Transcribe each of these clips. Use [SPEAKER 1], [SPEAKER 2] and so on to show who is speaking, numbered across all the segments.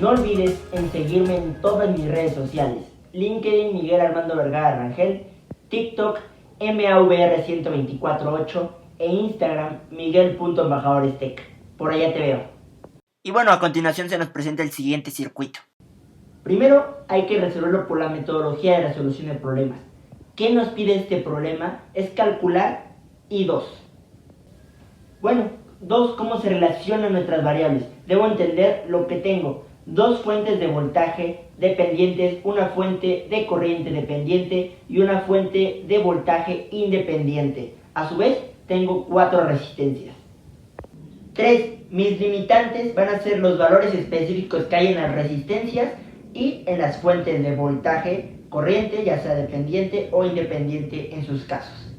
[SPEAKER 1] No olvides en seguirme en todas mis redes sociales: LinkedIn Miguel Armando Vergara Rangel, TikTok MAVR1248 e Instagram Miguel.embajadorestec. Por allá te veo.
[SPEAKER 2] Y bueno, a continuación se nos presenta el siguiente circuito.
[SPEAKER 1] Primero hay que resolverlo por la metodología de resolución de problemas. ¿Qué nos pide este problema? Es calcular I2. Bueno, 2, ¿cómo se relacionan nuestras variables? Debo entender lo que tengo: dos fuentes de voltaje dependientes, una fuente de corriente dependiente y una fuente de voltaje independiente. A su vez, tengo 4 resistencias. 3, mis limitantes van a ser los valores específicos que hay en las resistencias y en las fuentes de voltaje corriente, ya sea dependiente o independiente en sus casos.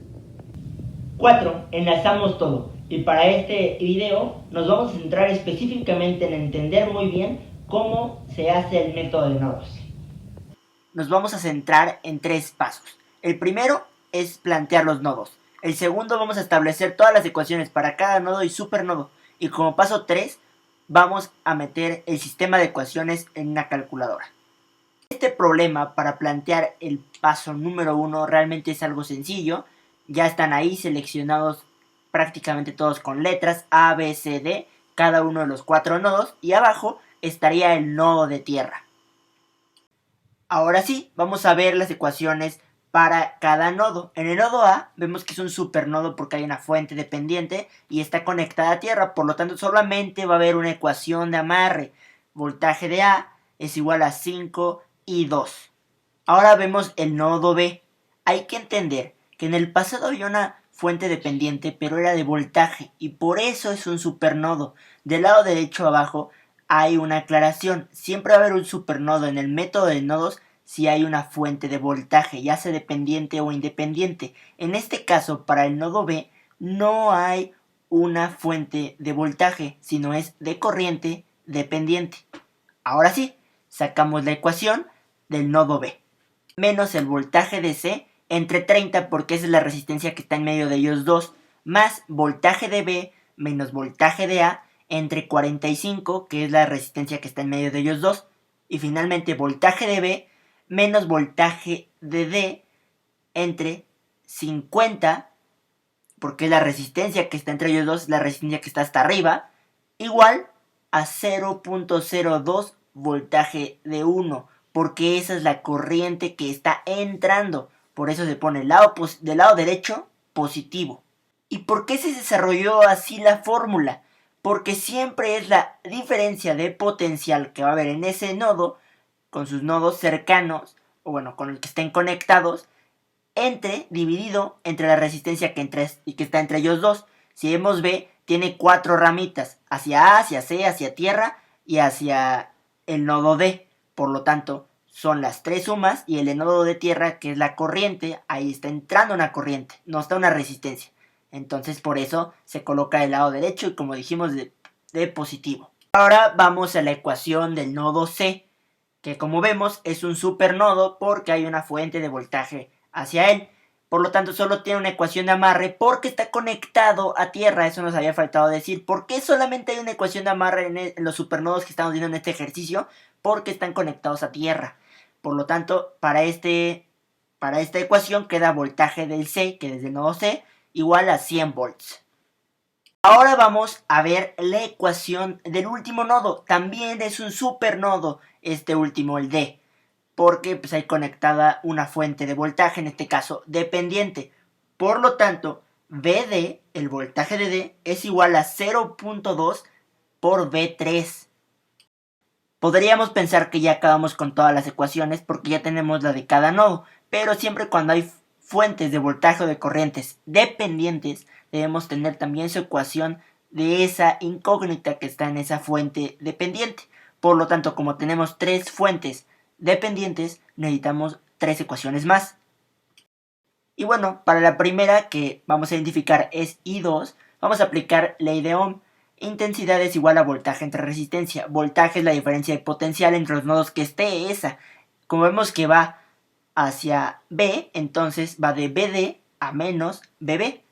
[SPEAKER 1] 4, enlazamos todo. Y para este video nos vamos a centrar específicamente en entender muy bien cómo se hace el método de nodos.
[SPEAKER 2] Nos vamos a centrar en 3 pasos. El primero es plantear los nodos. El segundo, vamos a establecer todas las ecuaciones para cada nodo y supernodo. Y como paso 3, vamos a meter el sistema de ecuaciones en una calculadora. Este problema, para plantear el paso número 1, realmente es algo sencillo. Ya están ahí seleccionados prácticamente todos con letras A, B, C, D, cada uno de los 4 nodos, y abajo estaría el nodo de tierra. Ahora sí, vamos a ver las ecuaciones para cada nodo. En el nodo A vemos que es un supernodo porque hay una fuente dependiente y está conectada a tierra, por lo tanto solamente va a haber una ecuación de amarre. Voltaje de A es igual a 5I2. Ahora vemos el nodo B. Hay que entender que en el pasado había una fuente dependiente, pero era de voltaje, y por eso es un supernodo. Del lado derecho abajo hay una aclaración: siempre va a haber un supernodo en el método de nodos si hay una fuente de voltaje, ya sea dependiente o independiente. En este caso, para el nodo B, no hay una fuente de voltaje, sino es de corriente dependiente. Ahora sí, sacamos la ecuación del nodo B. Menos el voltaje de C entre 30, porque esa es la resistencia que está en medio de ellos dos, más voltaje de B menos voltaje de A entre 45, que es la resistencia que está en medio de ellos dos, y finalmente voltaje de B menos voltaje de D entre 50, porque es la resistencia que está entre ellos dos, la resistencia que está hasta arriba, igual a 0.02 voltaje de 1, porque esa es la corriente que está entrando. Por eso se pone del lado derecho positivo. ¿Y por qué se desarrolló así la fórmula? Porque siempre es la diferencia de potencial que va a haber en ese nodo, con sus nodos cercanos, o bueno, con el que estén conectados, dividido entre la resistencia que está entre ellos dos. Si vemos B, tiene 4 ramitas: hacia A, hacia C, hacia tierra y hacia el nodo D. Por lo tanto, son las 3 sumas, y el nodo de tierra, que es la corriente, ahí está entrando una corriente, no está una resistencia. Entonces por eso se coloca del lado derecho y, como dijimos, de positivo. Ahora vamos a la ecuación del nodo C, que como vemos es un supernodo porque hay una fuente de voltaje hacia él. Por lo tanto, solo tiene una ecuación de amarre porque está conectado a tierra. Eso nos había faltado decir. ¿Por qué solamente hay una ecuación de amarre en los supernodos que estamos viendo en este ejercicio? Porque están conectados a tierra. Por lo tanto, para esta ecuación queda voltaje del C, que desde el nodo C, igual a 100 volts. Ahora vamos a ver la ecuación del último nodo. También es un supernodo este último, el D, porque pues hay conectada una fuente de voltaje, en este caso dependiente. Por lo tanto, VD, el voltaje de D, es igual a 0.2 por V3. Podríamos pensar que ya acabamos con todas las ecuaciones porque ya tenemos la de cada nodo, pero siempre cuando hay fuentes de voltaje o de corrientes dependientes, debemos tener también su ecuación de esa incógnita que está en esa fuente dependiente. Por lo tanto, como tenemos 3 fuentes dependientes, necesitamos 3 ecuaciones más. Y bueno, para la primera, que vamos a identificar es I2, vamos a aplicar ley de Ohm. Intensidad es igual a voltaje entre resistencia. Voltaje es la diferencia de potencial entre los nodos que esté esa. Como vemos que va hacia B, entonces va de BD a menos BB.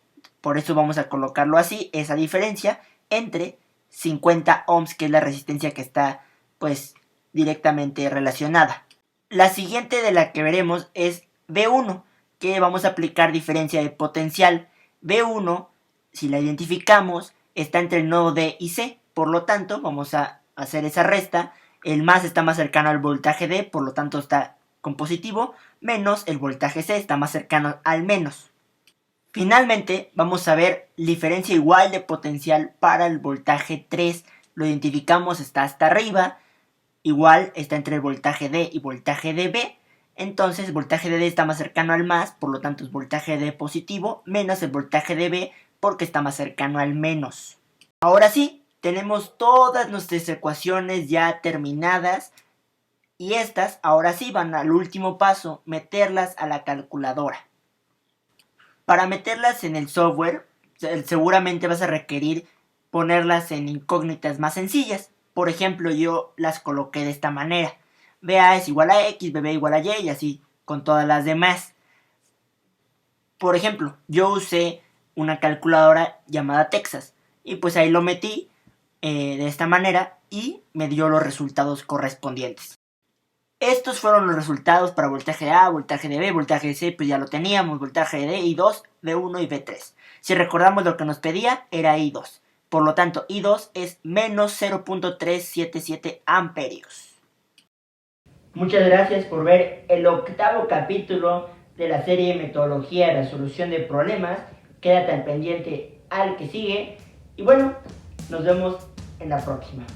[SPEAKER 2] Por eso vamos a colocarlo así, esa diferencia entre 50 ohms, que es la resistencia que está pues directamente relacionada. La siguiente de la que veremos es B1, que vamos a aplicar diferencia de potencial. B1, si la identificamos, está entre el nodo D y C, por lo tanto vamos a hacer esa resta. El más está más cercano al voltaje D, por lo tanto está con positivo, menos el voltaje C está más cercano al menos. Finalmente vamos a ver diferencia igual de potencial para el voltaje 3, lo identificamos, está hasta arriba, igual está entre el voltaje D y voltaje DB, entonces el voltaje de D está más cercano al más, por lo tanto es voltaje D positivo, menos el voltaje de B porque está más cercano al menos. Ahora sí, tenemos todas nuestras ecuaciones ya terminadas y estas ahora sí van al último paso, meterlas a la calculadora. Para meterlas en el software, seguramente vas a requerir ponerlas en incógnitas más sencillas. Por ejemplo, yo las coloqué de esta manera. BA es igual a X, BB igual a Y y así con todas las demás. Por ejemplo, yo usé una calculadora llamada Texas y pues ahí lo metí de esta manera y me dio los resultados correspondientes. Estos fueron los resultados para voltaje de A, voltaje de B, voltaje de C, pues ya lo teníamos, voltaje de D, I2, B1 y B3. Si recordamos lo que nos pedía era I2. Por lo tanto, I2 es menos 0.377 amperios.
[SPEAKER 1] Muchas gracias por ver el 8º capítulo de la serie Metodología de Resolución de Problemas. Quédate al pendiente al que sigue. Y bueno, nos vemos en la próxima.